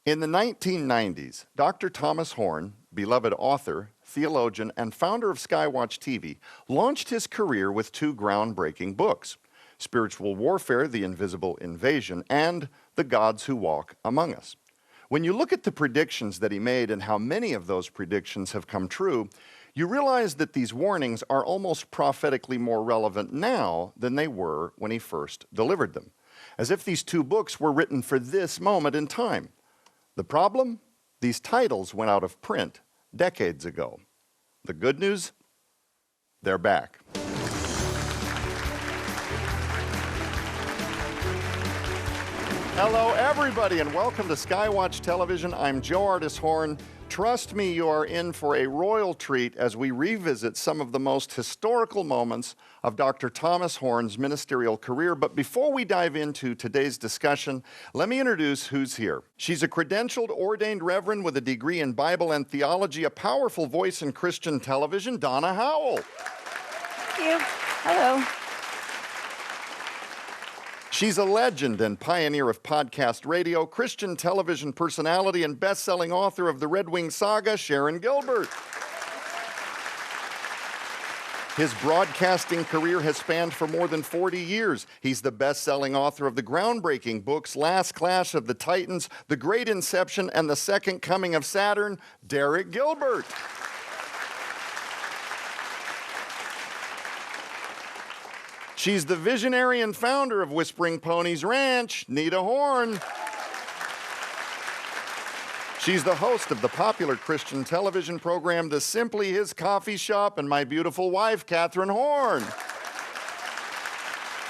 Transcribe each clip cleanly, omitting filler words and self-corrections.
In the 1990s, Dr. Thomas Horn, beloved author, theologian, and founder of SkyWatch TV, launched his career with two groundbreaking books, Spiritual Warfare, The Invisible Invasion, and The Gods Who Walk Among Us. When you look at the predictions that he made and how many of those predictions have come true, you realize that these warnings are almost prophetically more relevant now than they were when he first delivered them, as if these two books were written for this moment in time. The problem? These titles went out of print decades ago. The good news? They're back. Hello, everybody, and welcome to SkyWatch Television. I'm Joe Artis Horn. Trust me, you are in for a royal treat as we revisit some of the most historical moments of Dr. Thomas Horn's ministerial career. But before we dive into today's discussion, let me introduce who's here. She's a credentialed, ordained reverend with a degree in Bible and theology, a powerful voice in Christian television, Donna Howell. Thank you. Hello. She's a legend and pioneer of podcast radio, Christian television personality, and best-selling author of the Red Wing Saga, Sharon Gilbert. His broadcasting career has spanned for more than 40 years. He's the best-selling author of the groundbreaking books Last Clash of the Titans, The Great Inception, and The Second Coming of Saturn, Derek Gilbert. She's the visionary and founder of Whispering Ponies Ranch, Nita Horn. She's the host of the popular Christian television program, The Simply His Coffee Shop, and my beautiful wife, Catherine Horn.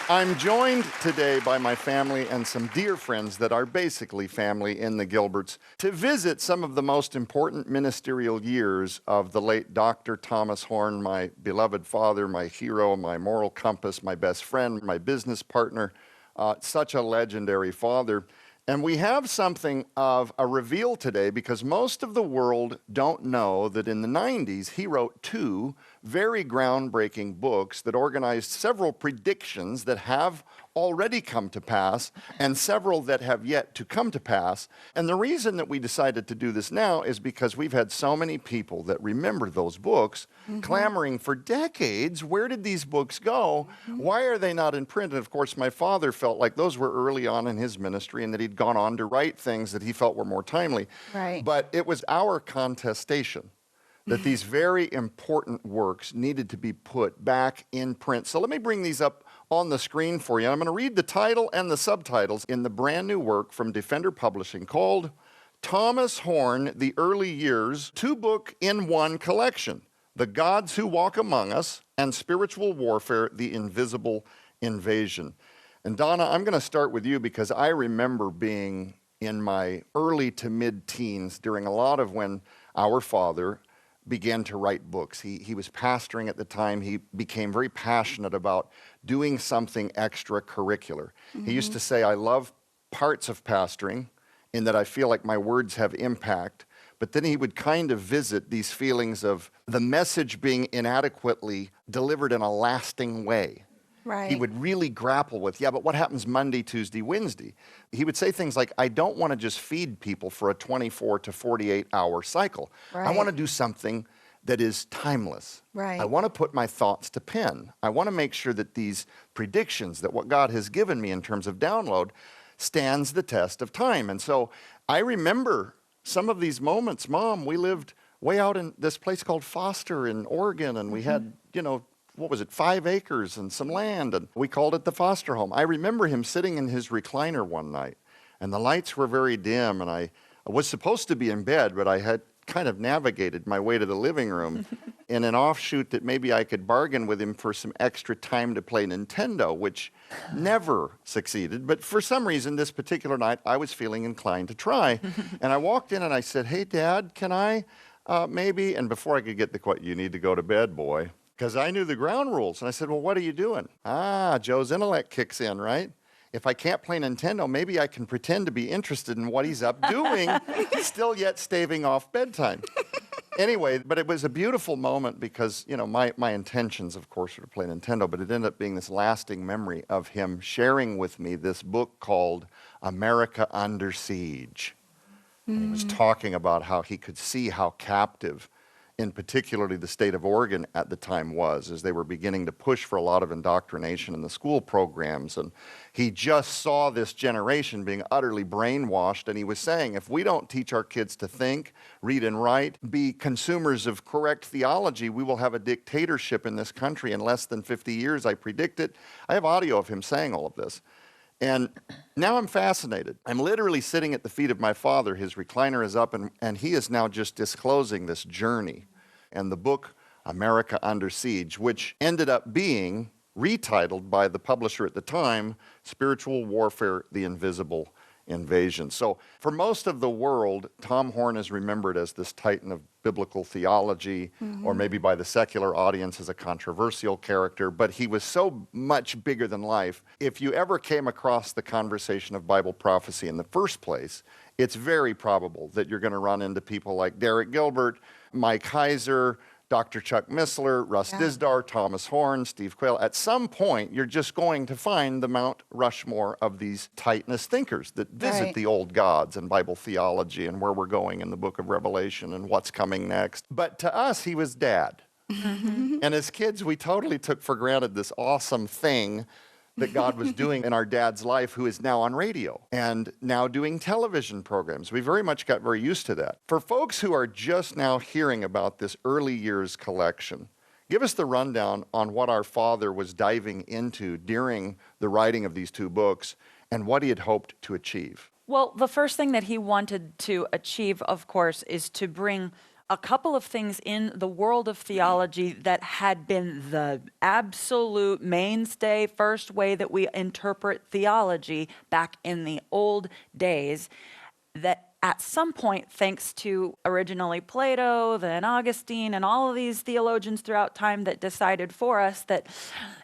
I'm joined today by my family and some dear friends that are basically family in the Gilberts to visit some of the most important ministerial years of the late Dr. Thomas Horn, my beloved father, my hero, my moral compass, my best friend, my business partner, such a legendary father. And we have something of a reveal today because most of the world don't know that in the 90s he wrote two very groundbreaking books that organized several predictions that have already come to pass and several that have yet to come to pass. And the reason that we decided to do this now is because we've had so many people that remember those books clamoring for decades, where did these books go? Why are they not in print? And of course, my father felt like those were early on in his ministry and that he'd gone on to write things that he felt were more timely. Right. But it was our contestation that these very important works needed to be put back in print. So let me bring these up on the screen for you. I'm going to read the title and the subtitles in the brand new work from Defender Publishing called Thomas Horn, The Early Years, two-book-in-one collection, The Gods Who Walk Among Us, and Spiritual Warfare, The Invisible Invasion. And Donna, I'm going to start with you because I remember being in my early to mid-teens during a lot of when our father began to write books. He was pastoring at the time. He became very passionate about doing something extracurricular. He used to say, I love parts of pastoring in that I feel like my words have impact, but then he would kind of visit these feelings of the message being inadequately delivered in a lasting way. Right. He would really grapple with, but what happens Monday, Tuesday, Wednesday? He would say things like, I don't want to just feed people for a 24 to 48 hour cycle. Right. I want to do something that is timeless. Right. I want to put my thoughts to pen. I want to make sure that these predictions, that what God has given me in terms of download, stands the test of time. And so I remember some of these moments. Mom, we lived way out in this place called Foster in Oregon, and we had, 5 acres and some land, and we called it the Foster home. I remember him sitting in his recliner one night, and the lights were very dim, and I was supposed to be in bed, but I had kind of navigated my way to the living room in an offshoot that maybe I could bargain with him for some extra time to play Nintendo, which never succeeded. But for some reason, this particular night, I was feeling inclined to try. And I walked in and I said, hey, Dad, can I maybe? And before I could get the quote, you need to go to bed, boy. Because I knew the ground rules. And I said, well, what are you doing? Joe's intellect kicks in, right? If I can't play Nintendo, maybe I can pretend to be interested in what he's up doing, still yet staving off bedtime. Anyway, but it was a beautiful moment because, my intentions, of course, were to play Nintendo, but it ended up being this lasting memory of him sharing with me this book called America Under Siege. And he was talking about how he could see how captive, in particularly the state of Oregon at the time was, as they were beginning to push for a lot of indoctrination in the school programs. And he just saw this generation being utterly brainwashed. And he was saying, if we don't teach our kids to think, read and write, be consumers of correct theology, we will have a dictatorship in this country in less than 50 years, I predict it. I have audio of him saying all of this. And now I'm fascinated. I'm literally sitting at the feet of my father. His recliner is up, and he is now just disclosing this journey. And the book, America Under Siege, which ended up being retitled by the publisher at the time, Spiritual Warfare, The Invisible Invasion. So for most of the world, Tom Horn is remembered as this titan of biblical theology, or maybe by the secular audience as a controversial character, but he was so much bigger than life. If you ever came across the conversation of Bible prophecy in the first place, it's very probable that you're going to run into people like Derek Gilbert, Mike Heiser, Dr. Chuck Missler, Russ Dizdar, Thomas Horn, Steve Quayle. At some point, you're just going to find the Mount Rushmore of these Titanist thinkers that visit the old gods and Bible theology and where we're going in the book of Revelation and what's coming next. But to us, he was Dad. And as kids, we totally took for granted this awesome thing that God was doing in our dad's life, who is now on radio and now doing television programs. We very much got very used to that. For folks who are just now hearing about this early years collection, give us the rundown on what our father was diving into during the writing of these two books and what he had hoped to achieve. Well, the first thing that he wanted to achieve, of course, is to bring a couple of things in the world of theology that had been the absolute mainstay, first way that we interpret theology back in the old days, that at some point, thanks to originally Plato, then Augustine, and all of these theologians throughout time that decided for us that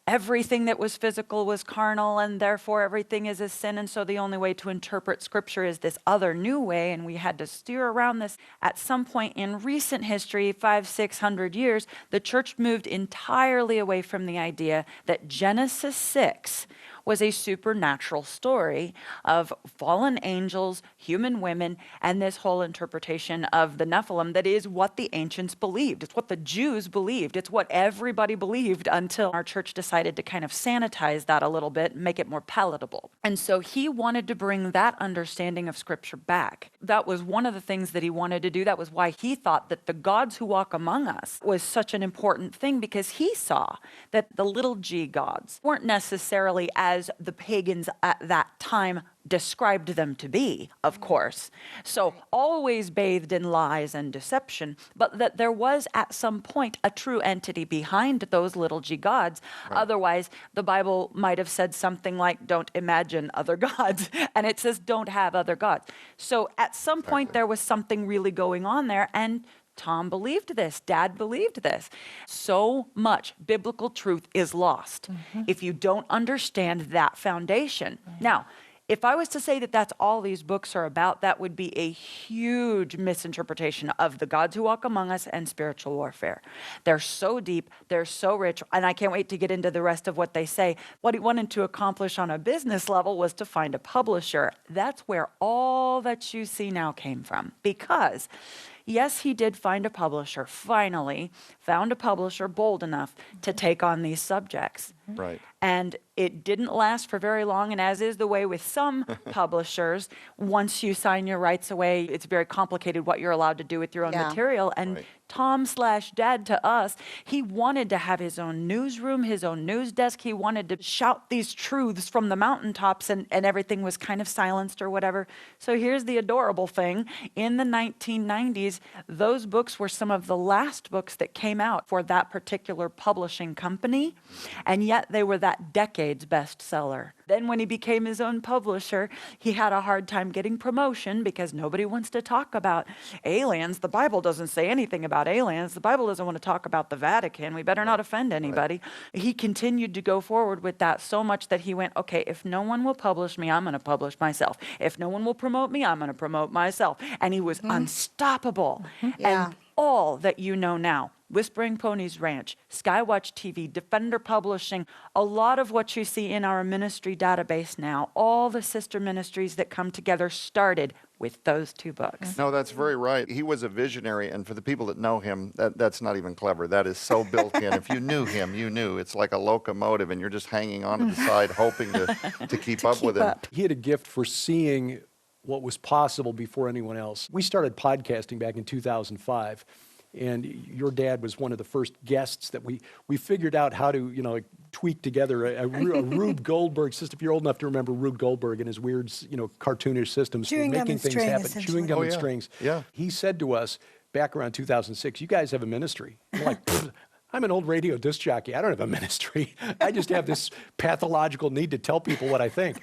everything that was physical was carnal, and therefore everything is a sin, and so the only way to interpret Scripture is this other new way, and we had to steer around this. At some point in recent history, 500-600 years, the church moved entirely away from the idea that Genesis 6 was a supernatural story of fallen angels, human women, and this whole interpretation of the Nephilim that is what the ancients believed. It's what the Jews believed. It's what everybody believed until our church decided to kind of sanitize that a little bit and make it more palatable. And so he wanted to bring that understanding of Scripture back. That was one of the things that he wanted to do. That was why he thought that the gods who walk among us was such an important thing, because he saw that the little g gods weren't necessarily as the pagans at that time described them to be, of course. So always bathed in lies and deception, but that there was at some point a true entity behind those little g gods. Otherwise, the Bible might have said something like, don't imagine other gods, and it says don't have other gods. So at some point there was something really going on there, and Tom believed this. Dad believed this. So much biblical truth is lost if you don't understand that foundation. Now, if I was to say that that's all these books are about, that would be a huge misinterpretation of the gods who walk among us and spiritual warfare. They're so deep, they're so rich, and I can't wait to get into the rest of what they say. What he wanted to accomplish on a business level was to find a publisher. That's where all that you see now came from, because yes, he did find a publisher, finally found a publisher bold enough to take on these subjects. Right. And it didn't last for very long, and as is the way with some publishers, once you sign your rights away, it's very complicated what you're allowed to do with your own material. And Tom/Dad to us, he wanted to have his own newsroom, his own news desk. He wanted to shout these truths from the mountaintops, and everything was kind of silenced or whatever. So here's the adorable thing. In the 1990s, those books were some of the last books that came out for that particular publishing company, and yet they were that decade's bestseller. Then when he became his own publisher, he had a hard time getting promotion because nobody wants to talk about aliens. The Bible doesn't say anything about aliens. The Bible doesn't want to talk about the Vatican. We better not offend anybody. He continued to go forward with that so much that he went, okay, if no one will publish me, I'm going to publish myself. If no one will promote me, I'm going to promote myself. And he was unstoppable. And all that you know now, Whispering Ponies Ranch, SkyWatch TV, Defender Publishing, a lot of what you see in our ministry database now, all the sister ministries that come together started with those two books. No, that's very right. He was a visionary, and for the people that know him, that's not even clever. That is so built in. If you knew him, you knew. It's like a locomotive, and you're just hanging on to the side, hoping to keep up with him. He had a gift for seeing what was possible before anyone else. We started podcasting back in 2005. And your dad was one of the first guests that we figured out how to, like, tweak together a Rube Goldberg system. If you're old enough to remember Rube Goldberg and his weird, cartoonish systems for making things happen. Chewing gum and strings. Yeah. He said to us back around 2006, you guys have a ministry. I'm like, I'm an old radio disc jockey. I don't have a ministry. I just have this pathological need to tell people what I think.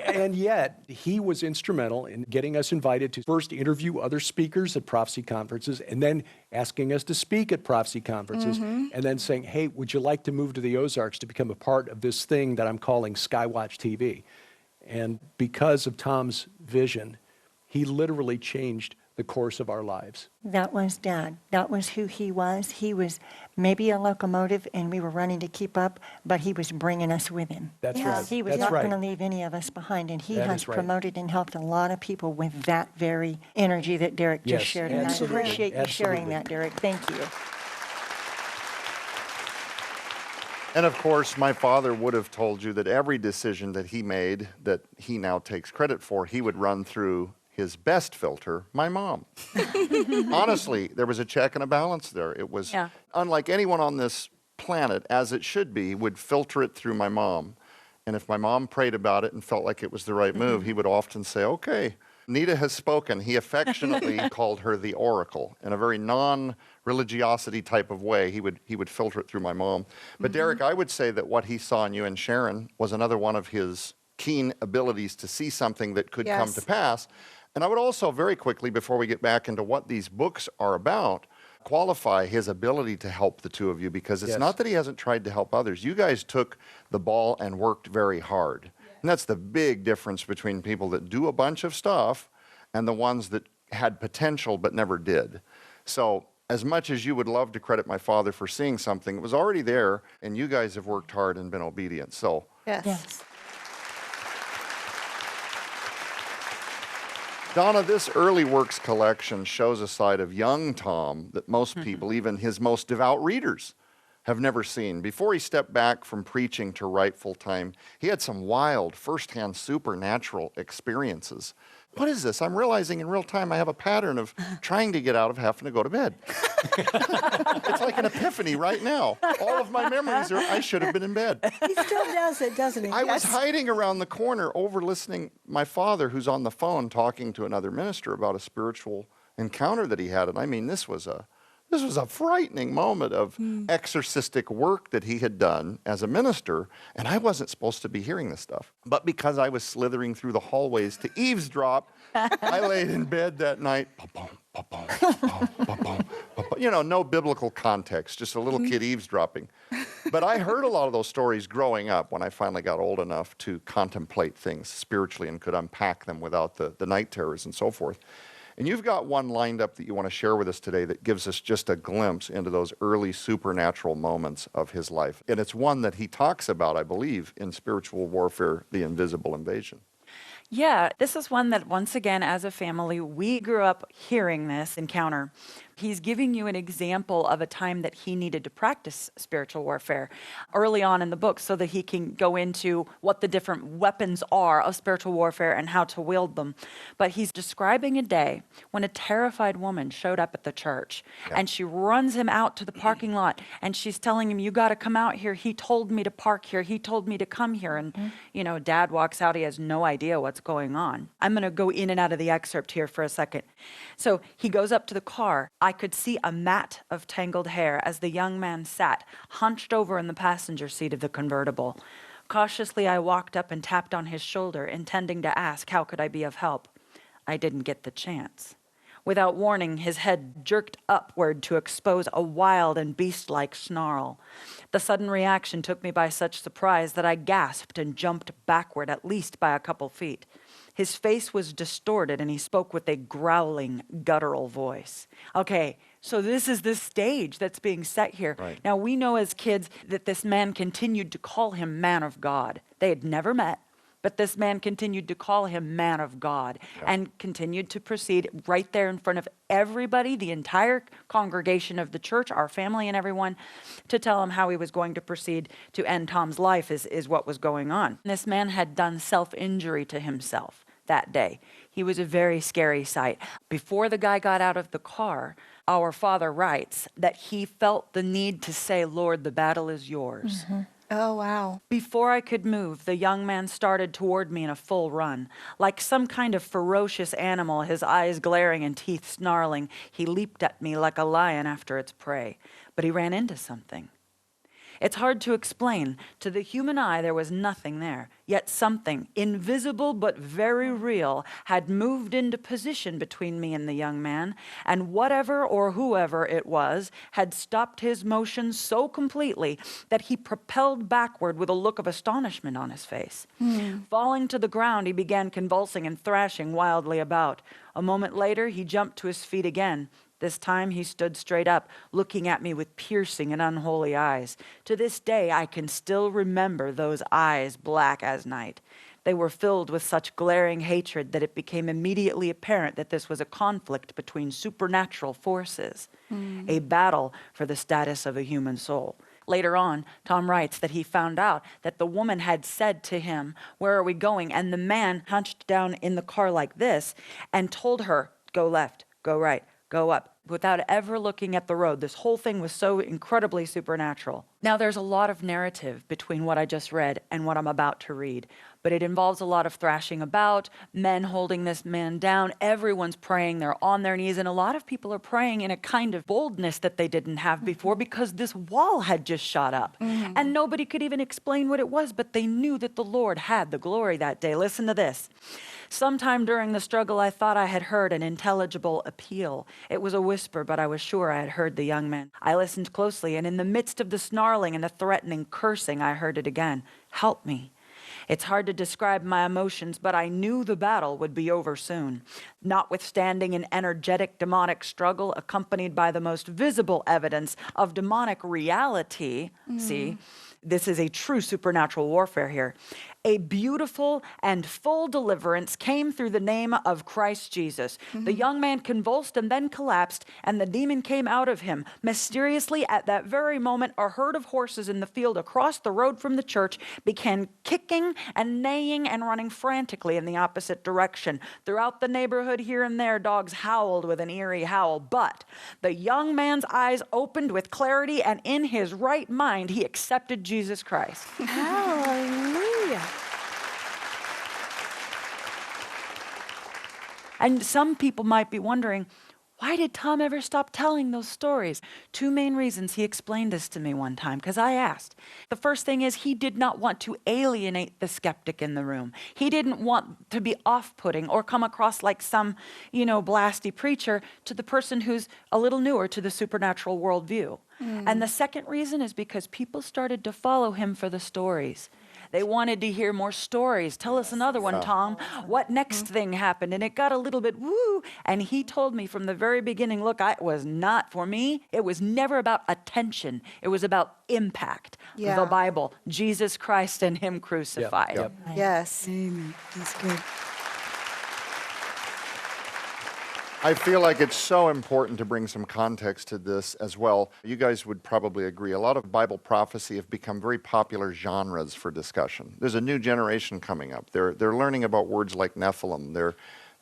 And yet, he was instrumental in getting us invited to first interview other speakers at prophecy conferences, and then asking us to speak at prophecy conferences, and then saying, hey, would you like to move to the Ozarks to become a part of this thing that I'm calling SkyWatch TV? And because of Tom's vision, he literally changed the course of our lives. That was Dad. That was who he was. He was maybe a locomotive, and we were running to keep up, but he was bringing us with him. That's right. He was That's not right. going to leave any of us behind, and he That has is right. promoted and helped a lot of people with that very energy that Derek just Yes, shared. And absolutely. I appreciate you sharing Absolutely. that, Derek. Thank you. And of course, my father would have told you that every decision that he made that he now takes credit for, he would run through his best filter, my mom. Honestly, there was a check and a balance there. It was unlike anyone on this planet, as it should be, would filter it through my mom. And if my mom prayed about it and felt like it was the right move, he would often say, okay, Nita has spoken. He affectionately called her the oracle in a very non-religiosity type of way. He would filter it through my mom. But Derek, I would say that what he saw in you and Sharon was another one of his keen abilities to see something that could come to pass. And I would also very quickly, before we get back into what these books are about, qualify his ability to help the two of you, because it's not that he hasn't tried to help others. You guys took the ball and worked very hard. And that's the big difference between people that do a bunch of stuff and the ones that had potential but never did. So as much as you would love to credit my father for seeing something, it was already there, and you guys have worked hard and been obedient. So Yes. Donna, this early works collection shows a side of young Tom that most people, even his most devout readers, have never seen. Before he stepped back from preaching to write full-time, he had some wild, firsthand supernatural experiences. What is this? I'm realizing in real time I have a pattern of trying to get out of having to go to bed. It's like an epiphany right now. All of my memories are, I should have been in bed. He still does it, doesn't he? I was hiding around the corner over listening my father, who's on the phone talking to another minister about a spiritual encounter that he had. And I mean, this was a frightening moment of exorcistic work that he had done as a minister, and I wasn't supposed to be hearing this stuff. But because I was slithering through the hallways to eavesdrop, I laid in bed that night, no biblical context, just a little kid eavesdropping. But I heard a lot of those stories growing up when I finally got old enough to contemplate things spiritually and could unpack them without the night terrors and so forth. And you've got one lined up that you want to share with us today that gives us just a glimpse into those early supernatural moments of his life. And it's one that he talks about, I believe, in Spiritual Warfare, The Invisible Invasion. Yeah, this is one that, once again, as a family, we grew up hearing this encounter. He's giving you an example of a time that he needed to practice spiritual warfare early on in the book so that he can go into what the different weapons are of spiritual warfare and how to wield them. But he's describing a day when a terrified woman showed up at the church, and she runs him out to the parking lot, and she's telling him, you got to come out here. He told me to park here. He told me to come here. And, Dad walks out. He has no idea what's going on. I'm going to go in and out of the excerpt here for a second. So he goes up to the car. I could see a mat of tangled hair as the young man sat, hunched over in the passenger seat of the convertible. Cautiously, I walked up and tapped on his shoulder, intending to ask, how could I be of help? I didn't get the chance. Without warning, his head jerked upward to expose a wild and beast-like snarl. The sudden reaction took me by such surprise that I gasped and jumped backward at least by a couple feet. His face was distorted, and he spoke with a growling, guttural voice. Okay, so this is the stage that's being set here. Right. Now, we know as kids that this man continued to call him man of God. They had never met, But this man continued to call him man of God and continued to proceed right there in front of everybody, the entire congregation of the church, our family and everyone, to tell him how he was going to proceed to end Tom's life is what was going on. This man had done self-injury to himself that day. He was a very scary sight. Before the guy got out of the car, our father writes that he felt the need to say, "Lord, the battle is yours." Oh, wow. Before I could move, the young man started toward me in a full run. Like some kind of ferocious animal, his eyes glaring and teeth snarling, he leaped at me like a lion after its prey. But he ran into something. It's hard to explain. To the human eye, there was nothing there. Yet something, invisible but very real, had moved into position between me and the young man, and whatever or whoever it was had stopped his motion so completely that he propelled backward with a look of astonishment on his face. Falling to the ground, he began convulsing and thrashing wildly about. A moment later, he jumped to his feet again. This time he stood straight up, looking at me with piercing and unholy eyes. To this day, I can still remember those eyes, black as night. They were filled with such glaring hatred that it became immediately apparent that this was a conflict between supernatural forces, a battle for the status of a human soul. Later on, Tom writes that he found out that the woman had said to him, "Where are we going?" And the man hunched down in the car like this and told her, "Go left, go right, go up," without ever looking at the road. This whole thing was so incredibly supernatural. Now, there's a lot of narrative between what I just read and what I'm about to read, but it involves a lot of thrashing about, men holding this man down, everyone's praying, they're on their knees, and a lot of people are praying in a kind of boldness that they didn't have before because this wall had just shot up, and nobody could even explain what it was, but they knew that the Lord had the glory that day. Listen to this. Sometime during the struggle, I thought I had heard an intelligible appeal. It was a whisper, but I was sure I had heard the young man. I listened closely, and in the midst of the snarling and the threatening cursing, I heard it again. "Help me." It's hard to describe my emotions, but I knew the battle would be over soon. Notwithstanding an energetic demonic struggle accompanied by the most visible evidence of demonic reality, see, this is a true supernatural warfare here. A beautiful and full deliverance came through the name of Christ Jesus. The young man convulsed and then collapsed, and the demon came out of him. Mysteriously, at that very moment, a herd of horses in the field across the road from the church began kicking and neighing and running frantically in the opposite direction. Throughout the neighborhood, here and there, dogs howled with an eerie howl. But the young man's eyes opened with clarity, and in his right mind, he accepted Jesus Christ. Hallelujah. And some people might be wondering, why did Tom ever stop telling those stories? Two main reasons. He explained this to me one time because I asked. The first thing is he did not want to alienate the skeptic in the room. He didn't want to be off-putting or come across like some, blasty preacher to the person who's a little newer to the supernatural worldview. And the second reason is because people started to follow him for the stories. They wanted to hear more stories. Tell us another one, Tom. What next thing happened? And it got a little bit woo. And he told me from the very beginning, look, it was not for me. It was never about attention. It was about impact. Yeah. The Bible, Jesus Christ and him crucified. Yep. Yes. Amen. That's good. I feel like it's so important to bring some context to this as well. You guys would probably agree. A lot of Bible prophecy have become very popular genres for discussion. There's a new generation coming up. They're learning about words like Nephilim. They're,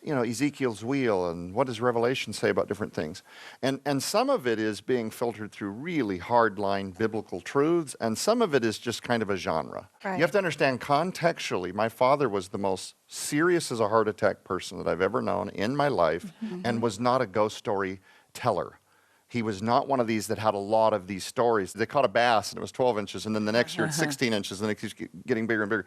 Ezekiel's wheel, and what does Revelation say about different things. And some of it is being filtered through really hard-line biblical truths, and some of it is just kind of a genre. Right. You have to understand contextually, my father was the most serious as a heart attack person that I've ever known in my life, and was not a ghost story teller. He was not one of these that had a lot of these stories. They caught a bass and it was 12 inches, and then the next year it's 16 inches, and it keeps getting bigger and bigger.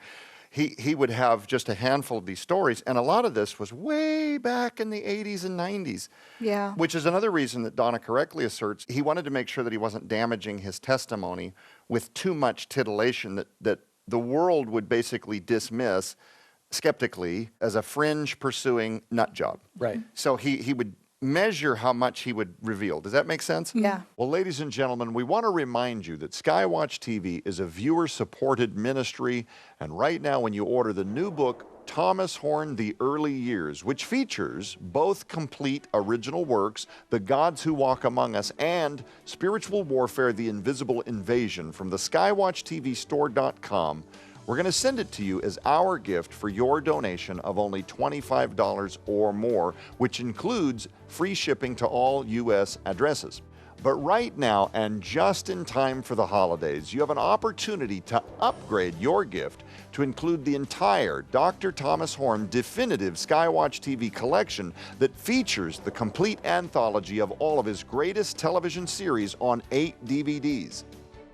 He would have just a handful of these stories, and a lot of this was way back in the 80s and 90s. Yeah. Which is another reason that Donna correctly asserts he wanted to make sure that he wasn't damaging his testimony with too much titillation that the world would basically dismiss skeptically as a fringe pursuing nut job. Right. So he would measure how much he would reveal. Does that make sense? Yeah. Well, ladies and gentlemen, we want to remind you that SkyWatch TV is a viewer-supported ministry, and right now when you order the new book, Thomas Horn, The Early Years, which features both complete original works, The Gods Who Walk Among Us, and Spiritual Warfare, The Invisible Invasion from the SkyWatchTVStore.com, we're going to send it to you as our gift for your donation of only $25 or more, which includes free shipping to all U.S. addresses. But right now, and just in time for the holidays, you have an opportunity to upgrade your gift to include the entire Dr. Thomas Horn Definitive SkyWatch TV collection that features the complete anthology of all of his greatest television series on 8 DVDs.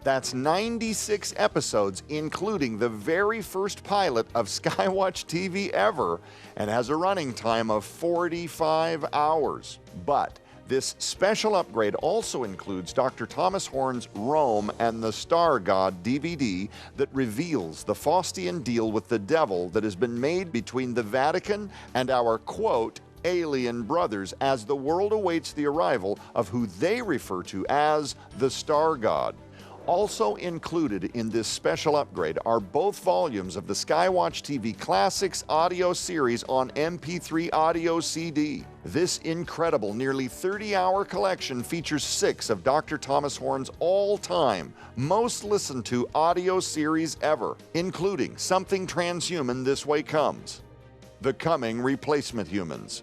That's 96 episodes, including the very first pilot of SkyWatch TV ever, and has a running time of 45 hours. But this special upgrade also includes Dr. Thomas Horn's Rome and the Star God DVD that reveals the Faustian deal with the devil that has been made between the Vatican and our, quote, alien brothers as the world awaits the arrival of who they refer to as the Star God. Also included in this special upgrade are both volumes of the SkyWatch TV Classics audio series on MP3 audio CD. This incredible, nearly 30-hour collection features 6 of Dr. Thomas Horn's all-time, most listened to audio series ever, including Something Transhuman This Way Comes, The Coming Replacement Humans,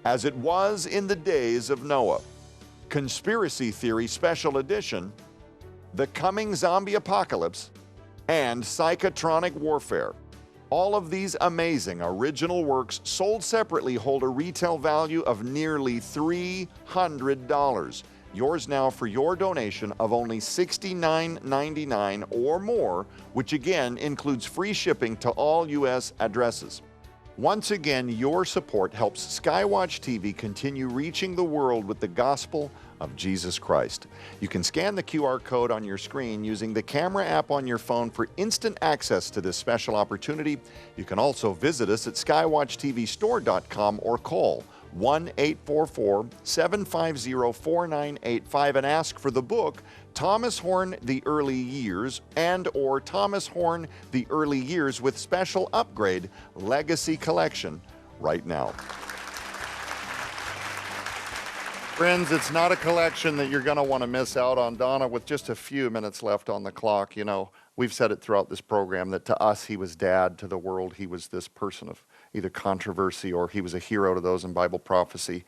As It Was in the Days of Noah, Conspiracy Theory Special Edition, The Coming Zombie Apocalypse, and Psychotronic Warfare. All of these amazing original works sold separately hold a retail value of nearly $300. Yours now for your donation of only $69.99 or more, which again includes free shipping to all U.S. addresses. Once again, your support helps SkyWatch TV continue reaching the world with the gospel of Jesus Christ. You can scan the QR code on your screen using the camera app on your phone for instant access to this special opportunity. You can also visit us at SkyWatchTVStore.com or call 1-844-750-4985 and ask for the book Thomas Horn, The Early Years, and or Thomas Horn, The Early Years with Special Upgrade Legacy Collection right now. Friends, it's not a collection that you're going to want to miss out on. Donna, with just a few minutes left on the clock, you know, we've said it throughout this program that to us he was dad, to the world he was this person of either controversy or he was a hero to those in Bible prophecy.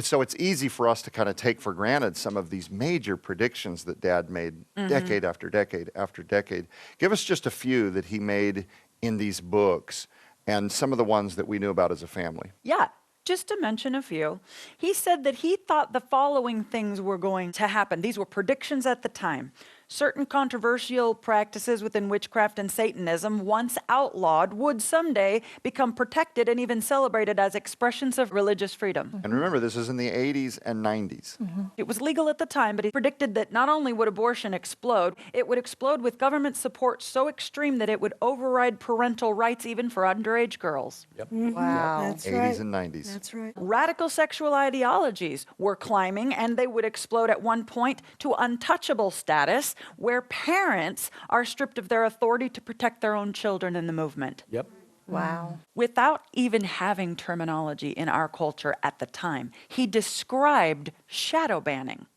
So it's easy for us to kind of take for granted some of these major predictions that Dad made decade after decade after decade. Give us just a few that he made in these books and some of the ones that we knew about as a family. Yeah. Just to mention a few, he said that he thought the following things were going to happen. These were predictions at the time. Certain controversial practices within witchcraft and Satanism, once outlawed, would someday become protected and even celebrated as expressions of religious freedom. And remember, this is in the 80s and 90s. It was legal at the time, but he predicted that not only would abortion explode, it would explode with government support so extreme that it would override parental rights even for underage girls. Wow. That's 80s right. and 90s. That's right. Radical sexual ideologies were climbing, and they would explode at one point to untouchable status, where parents are stripped of their authority to protect their own children in the movement. Yep. Wow. Without even having terminology in our culture at the time, he described shadow banning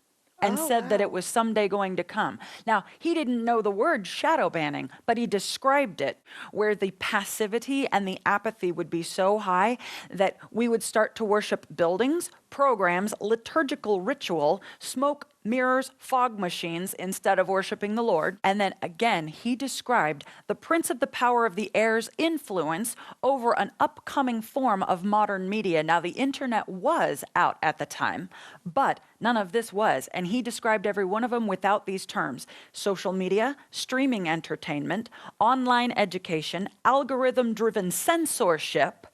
and said that it was someday going to come. Now, he didn't know the word shadow banning, but he described it, where the passivity and the apathy would be so high that we would start to worship buildings, programs, liturgical ritual, smoke, mirrors, fog machines instead of worshiping the Lord. And then again, he described the prince of the power of the air's influence over an upcoming form of modern media. Now, the internet was out at the time, but none of this was. And he described every one of them without these terms: social media, streaming entertainment, online education, algorithm-driven censorship,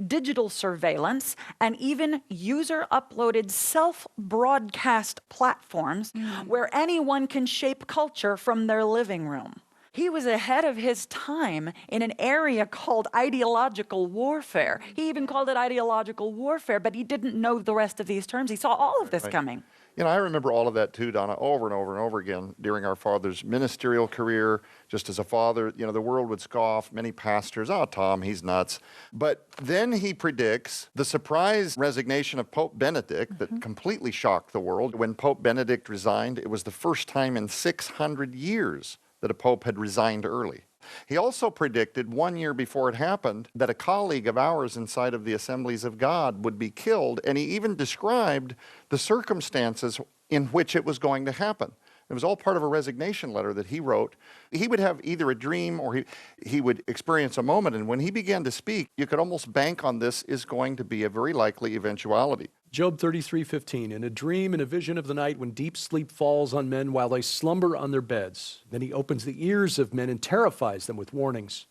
digital surveillance, and even user-uploaded self-broadcast platforms where anyone can shape culture from their living room. He was ahead of his time in an area called ideological warfare. He even called it ideological warfare, but he didn't know the rest of these terms. He saw all of this Right. coming. You know, I remember all of that too, Donna, over and over and over again during our father's ministerial career. Just as a father, you know, the world would scoff, many pastors, oh, Tom, he's nuts. But then he predicts the surprise resignation of Pope Benedict that completely shocked the world. When Pope Benedict resigned, it was the first time in 600 years that a pope had resigned early. He also predicted 1 year before it happened that a colleague of ours inside of the Assemblies of God would be killed, and he even described the circumstances in which it was going to happen. It was all part of a resignation letter that he wrote. He would have either a dream or he would experience a moment, and when he began to speak, you could almost bank on this is going to be a very likely eventuality. Job 33:15, in a dream and a vision of the night when deep sleep falls on men while they slumber on their beds. Then he opens the ears of men and terrifies them with warnings,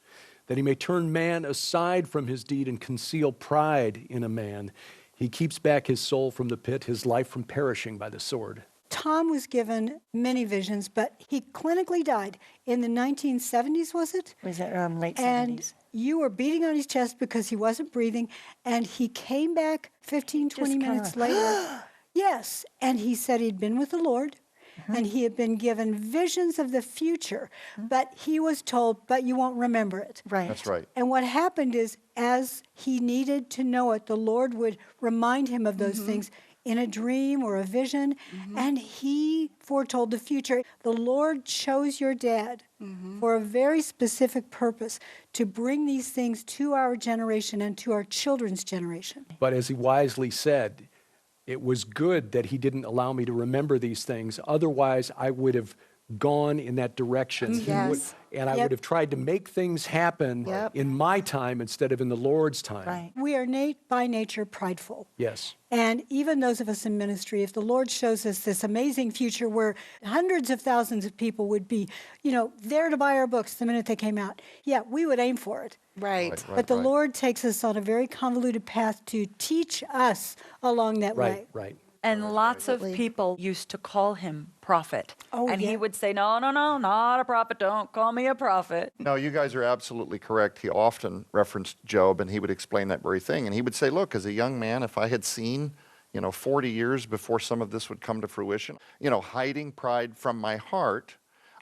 that he may turn man aside from his deed and conceal pride in a man. He keeps back his soul from the pit, his life from perishing by the sword. Tom was given many visions, but he clinically died in the 1970s, was it? Was it late And 70s? you were beating on his chest because he wasn't breathing, and he came back 15, 20 Just minutes kinda, later. Yes, and he said he'd been with the Lord, and he had been given visions of the future, but he was told, but you won't remember it. Right. That's right. And what happened is, as he needed to know it, the Lord would remind him of those things in a dream or a vision, and he foretold the future. The Lord chose your dad for a very specific purpose, to bring these things to our generation and to our children's generation. But as he wisely said, it was good that he didn't allow me to remember these things. Otherwise, I would have gone in that direction. He would- Yes. and I Yep. would have tried to make things happen Yep. in my time instead of in the Lord's time. Right. We are by nature prideful. Yes. And even those of us in ministry, if the Lord shows us this amazing future where hundreds of thousands of people would be, there to buy our books the minute they came out, yeah, we would aim for it. Right. But the Lord takes us on a very convoluted path to teach us along that way. Right, right. And lots of people used to call him prophet. Oh, and yeah. he would say, no, no, no, not a prophet. Don't call me a prophet. No, you guys are absolutely correct. He often referenced Job, and he would explain that very thing. And he would say, look, as a young man, if I had seen, 40 years before some of this would come to fruition, hiding pride from my heart,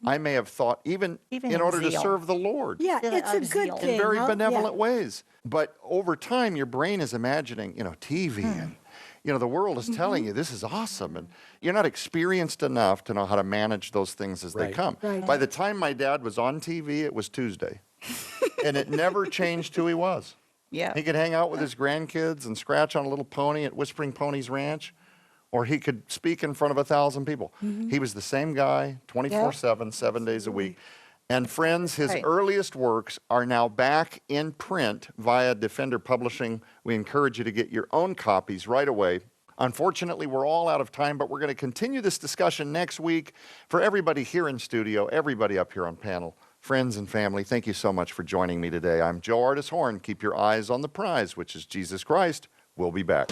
I may have thought, even in in order to zeal. serve the Lord. Yeah, Still it's a of good zeal. thing. In very huh? benevolent Yeah. ways. But over time, your brain is imagining, TV and, the world is telling you this is awesome. And you're not experienced enough to know how to manage those things as they Right. come. Right. By the time my dad was on TV, it was Tuesday. And it never changed who he was. Yeah. He could hang out with his grandkids and scratch on a little pony at Whispering Ponies Ranch, or he could speak in front of 1,000 people. He was the same guy 24/7, 7 days a week. And friends, his Right. earliest works are now back in print via Defender Publishing. We encourage you to get your own copies right away. Unfortunately, we're all out of time, but we're going to continue this discussion next week. For everybody here in studio, everybody up here on panel, friends and family, thank you so much for joining me today. I'm Joe Artis Horn. Keep your eyes on the prize, which is Jesus Christ. We'll be back.